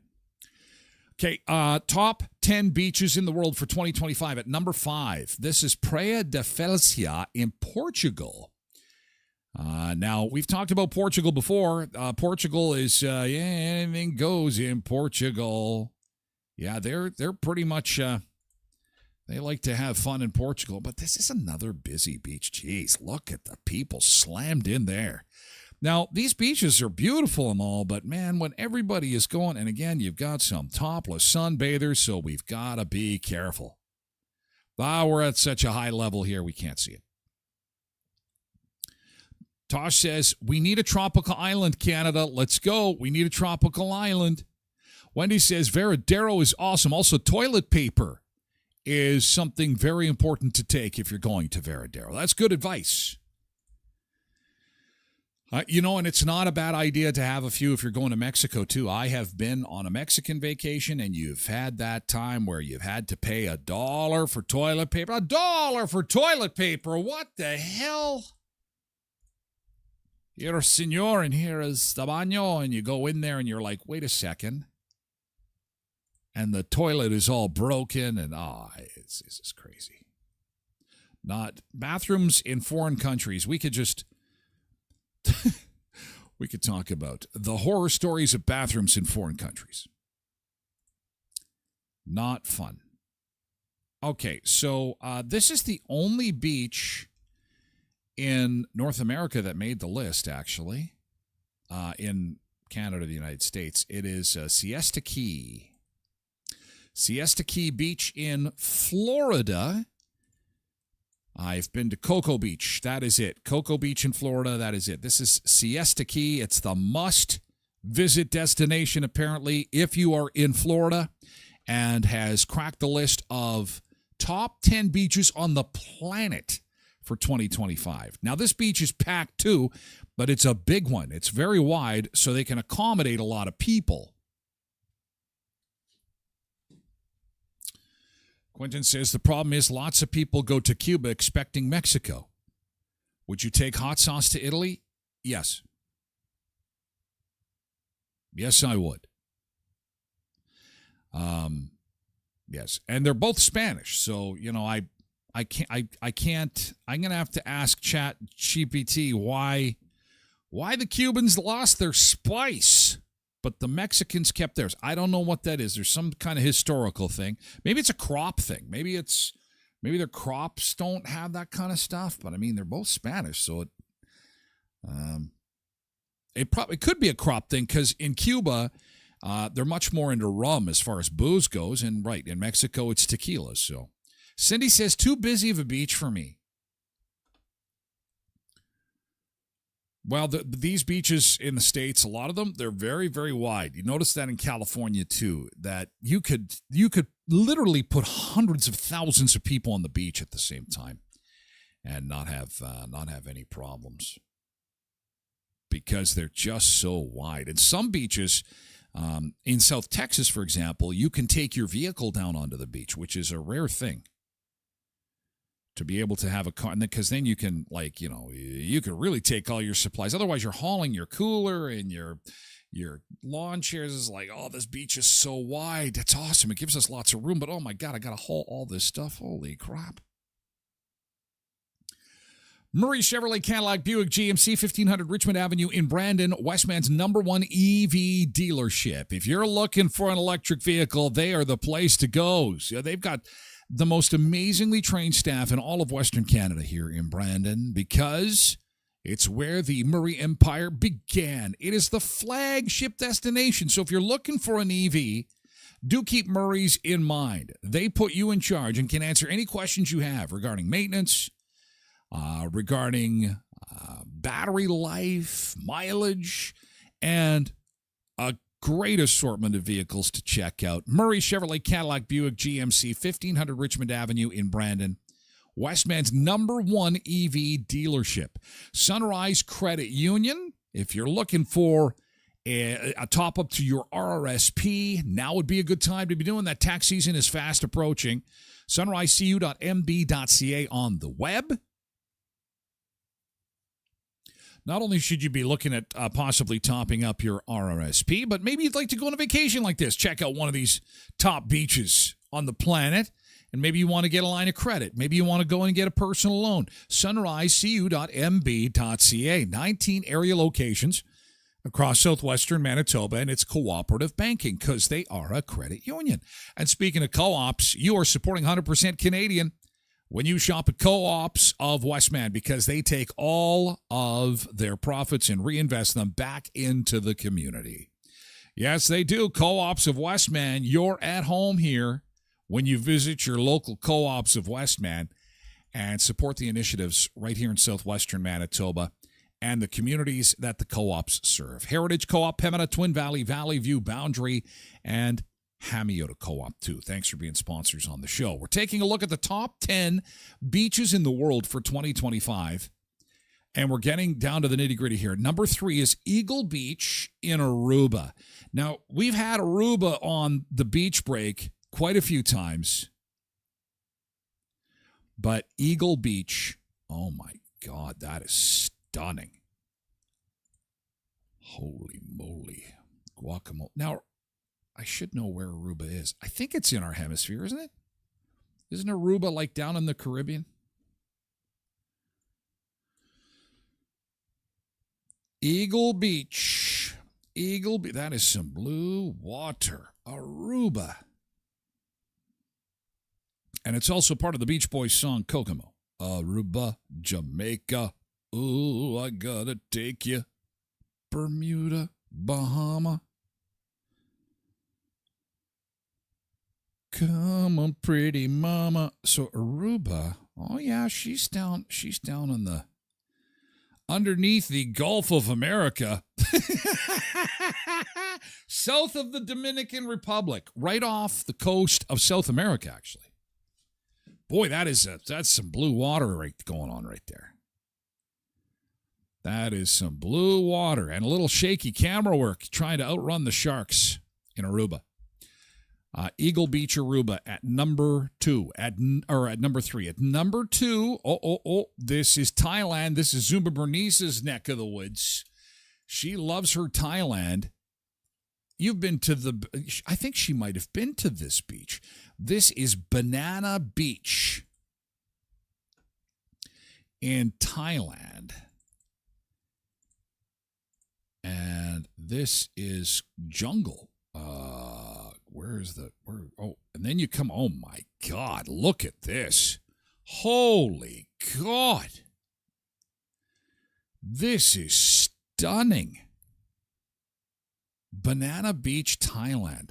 Okay, top 10 beaches in the world for 2025. At number 5, this is Praia da Felicia in Portugal. Now, we've talked about Portugal before. Portugal is, anything goes in Portugal. Yeah, they're pretty much, they like to have fun in Portugal. But this is another busy beach. Jeez, look at the people slammed in there. Now, these beaches are beautiful and all, but man, when everybody is going, and again, you've got some topless sunbathers, so we've got to be careful. We're at such a high level here, we can't see it. Tosh says, we need a tropical island, Canada. Let's go. We need a tropical island. Wendy says, Veradero is awesome. Also, toilet paper is something very important to take if you're going to Veradero. That's good advice. And it's not a bad idea to have a few if you're going to Mexico, too. I have been on a Mexican vacation, and you've had that time where you've had to pay $1 for toilet paper. $1 for toilet paper. What the hell? You're a senor, and here is the baño, and you go in there, and you're like, wait a second. And the toilet is all broken, and this is crazy. Not bathrooms in foreign countries. We could just, we could talk about the horror stories of bathrooms in foreign countries. Not fun. Okay, so this is the only beach in North America that made the list, actually, in Canada, the United States. It is Siesta Key. Siesta Key Beach in Florida. I've been to Cocoa Beach. That is it. Cocoa Beach in Florida. That is it. This is Siesta Key. It's the must-visit destination, apparently, if you are in Florida, and has cracked the list of top 10 beaches on the planet for 2025. Now, this beach is packed too, but it's a big one. It's very wide, so they can accommodate a lot of people. Quentin says the problem is lots of people go to Cuba expecting Mexico. Would you take hot sauce to Italy? Yes. Yes, I would. Yes, and they're both Spanish, so I can't. I'm gonna have to ask Chat GPT why the Cubans lost their spice, but the Mexicans kept theirs. I don't know what that is. There's some kind of historical thing. Maybe it's a crop thing. Maybe their crops don't have that kind of stuff. But I mean, they're both Spanish, so it probably could be a crop thing because in Cuba, they're much more into rum as far as booze goes, and right in Mexico, it's tequila. So. Cindy says, too busy of a beach for me. Well, these beaches in the States, a lot of them, they're very, very wide. You notice that in California, too, that you could literally put hundreds of thousands of people on the beach at the same time and not have any problems because they're just so wide. And some beaches, in South Texas, for example, you can take your vehicle down onto the beach, which is a rare thing. To be able to have a car, because then you can, you can really take all your supplies. Otherwise, you're hauling your cooler and your lawn chairs. Is like, oh, this beach is so wide. It's awesome. It gives us lots of room. But, oh, my God, I got to haul all this stuff. Holy crap. Murray Chevrolet Cadillac Buick GMC 1500 Richmond Avenue in Brandon, Westman's #1 EV dealership. If you're looking for an electric vehicle, they are the place to go. So they've got the most amazingly trained staff in all of Western Canada here in Brandon, because it's where the Murray Empire began. It is the flagship destination. So if you're looking for an EV, do keep Murray's in mind. They put you in charge and can answer any questions you have regarding maintenance, regarding battery life, mileage, and a great assortment of vehicles to check out. Murray Chevrolet Cadillac Buick GMC, 1500 Richmond Avenue in Brandon. Westman's #1 EV dealership. Sunrise Credit Union, if you're looking for a top up to your RRSP, now would be a good time to be doing that. Tax season is fast approaching. sunrisecu.mb.ca on the web. Not only should you be looking at possibly topping up your RRSP, but maybe you'd like to go on a vacation like this. Check out one of these top beaches on the planet, and maybe you want to get a line of credit. Maybe you want to go and get a personal loan. sunrisecu.mb.ca. 19 area locations across southwestern Manitoba, and it's cooperative banking because they are a credit union. And speaking of co-ops, you are supporting 100% Canadian when you shop at Co-ops of Westman, because they take all of their profits and reinvest them back into the community. Yes, they do. Co-ops of Westman, you're at home here when you visit your local Co-ops of Westman and support the initiatives right here in southwestern Manitoba and the communities that the co-ops serve. Heritage Co-op, Pembina, Twin Valley, Valley View, Boundary, and Hamiota Co-op, too. Thanks for being sponsors on the show. We're taking a look at the top 10 beaches in the world for 2025, and we're getting down to the nitty-gritty here. Number 3 is Eagle Beach in Aruba. Now, we've had Aruba on the beach break quite a few times, but Eagle Beach, oh my God, that is stunning. Holy moly. Guacamole. Now, I should know where Aruba is. I think it's in our hemisphere, isn't it? Isn't Aruba like down in the Caribbean? Eagle Beach. Eagle Beach. That is some blue water. Aruba. And it's also part of the Beach Boys song Kokomo. Aruba, Jamaica. Ooh, I gotta take you. Bermuda, Bahama. Come on, pretty mama. So Aruba, oh yeah, she's down on the underneath the Gulf of America. South of the Dominican Republic, right off the coast of South America, actually. Boy, that's some blue water going on right there. That is some blue water and a little shaky camera work trying to outrun the sharks in Aruba. Eagle Beach, Aruba at number 2, at number 3. At number 2, this is Thailand. This is Zumba Bernice's neck of the woods. She loves her Thailand. You've been to I think she might have been to this beach. This is Banana Beach in Thailand. And this is jungle. And then you come, oh my God, look at this. Holy God. This is stunning. Banana Beach, Thailand.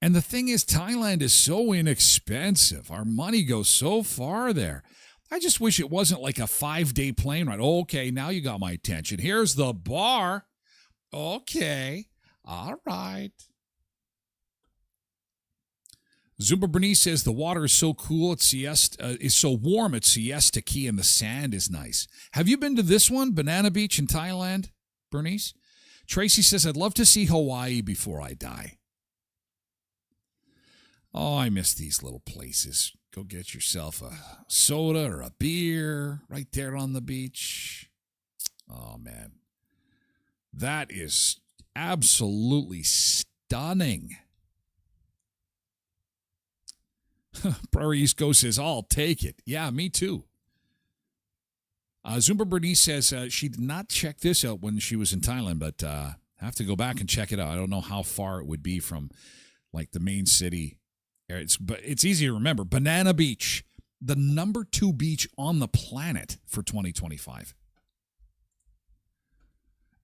And the thing is, Thailand is so inexpensive. Our money goes so far there. I just wish it wasn't like a 5-day plane ride. Okay, now you got my attention. Here's the bar. Okay. All right. Zumba Bernice says the water is so cool at Siesta, is so warm at Siesta Key, and the sand is nice. Have you been to this one, Banana Beach in Thailand, Bernice? Tracy says, I'd love to see Hawaii before I die. Oh, I miss these little places. Go get yourself a soda or a beer right there on the beach. Oh, man. That is absolutely stunning. Prairie East Coast says, I'll take it. Yeah, me too. Zumba Bernice says she did not check this out when she was in Thailand, but have to go back and check it out. I don't know how far it would be from like the main city But it's easy to remember. Banana Beach, the number 2 beach on the planet for 2025.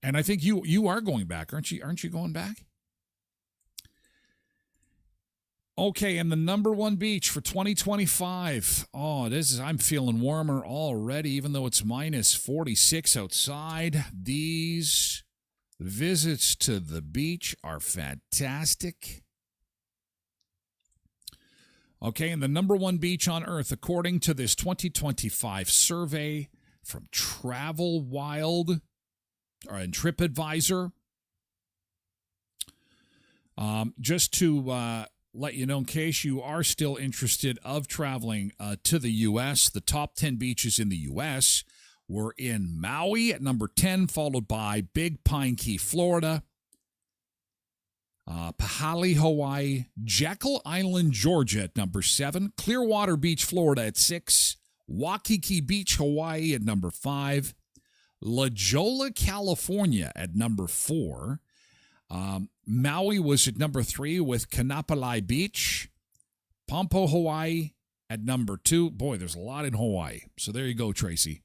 And I think you are going back, aren't you? Aren't you going back? Okay, and the number 1 beach for 2025. Oh, I'm feeling warmer already, even though it's minus 46 outside. These visits to the beach are fantastic. Okay, and the number 1 beach on Earth, according to this 2025 survey from Travel Wild and TripAdvisor. Just to let you know, in case you are still interested of traveling to the U.S., the top 10 beaches in the U.S. were in Maui at number 10, followed by Big Pine Key, Florida, Pahali, Hawaii, Jekyll Island, Georgia at number 7, Clearwater Beach, Florida at 6, Waikiki Beach, Hawaii at number 5, La Jolla, California at number 4, Maui was at number 3 with Kanapalai Beach. Pompo, Hawaii at number 2. Boy, there's a lot in Hawaii. So there you go, Tracy.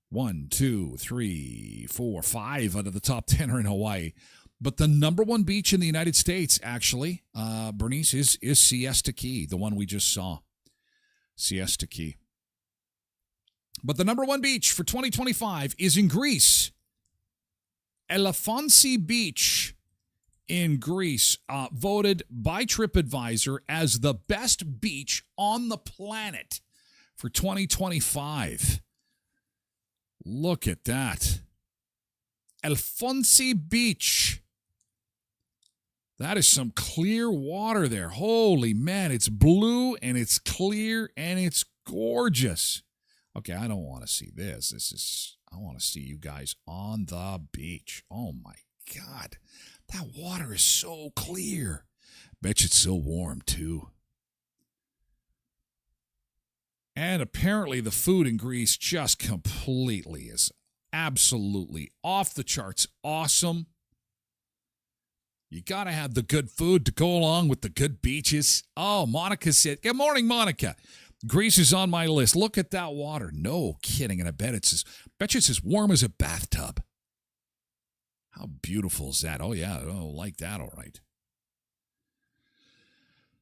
1, 2, 3, 4, 5 out of the top 10 are in Hawaii. But the number 1 beach in the United States, actually, Bernice, is Siesta Key, the one we just saw. Siesta Key. But the number 1 beach for 2025 is in Greece. Elefonsi Beach in Greece, voted by TripAdvisor as the best beach on the planet for 2025. Look at that. Elefonsi Beach. That is some clear water there. Holy man, it's blue and it's clear and it's gorgeous. Okay, I don't want to see this. I want to see you guys on the beach. Oh my God. That water is so clear. Bet you it's so warm too. And apparently the food in Greece just completely is absolutely off the charts awesome. You got to have the good food to go along with the good beaches. Oh, Monica said, good morning, Monica. Greece is on my list. Look at that water. No kidding. And I bet you it's as warm as a bathtub. How beautiful is that? Oh, yeah. Oh, like that. All right.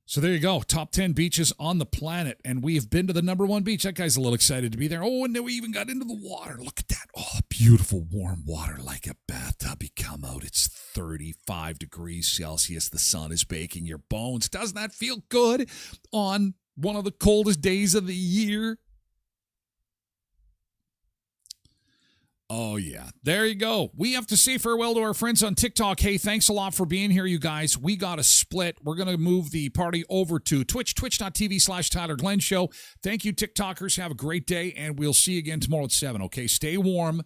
So there you go. Top 10 beaches on the planet. And we have been to the number 1 beach. That guy's a little excited to be there. Oh, and then we even got into the water. Look at that. Oh, beautiful warm water like a bathtub. You come out. It's 35 degrees Celsius. The sun is baking your bones. Doesn't that feel good on one of the coldest days of the year? Oh, yeah. There you go. We have to say farewell to our friends on TikTok. Hey, thanks a lot for being here, you guys. We got a split. We're going to move the party over to Twitch, twitch.tv/Tyler Glen Show. Thank you, TikTokers. Have a great day, and we'll see you again tomorrow at 7, okay? Stay warm.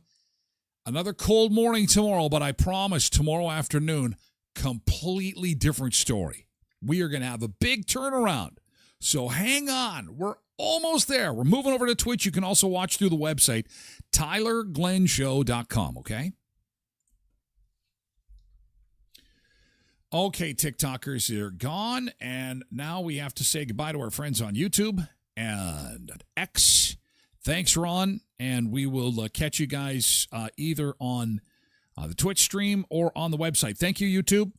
Another cold morning tomorrow, but I promise tomorrow afternoon, completely different story. We are going to have a big turnaround. So hang on. We're almost there. We're moving over to Twitch. You can also watch through the website, TylerGlenShow.com, okay? Okay, TikTokers, they're gone. And now we have to say goodbye to our friends on YouTube and X. Thanks, Ron. And we will catch you guys either on the Twitch stream or on the website. Thank you, YouTube.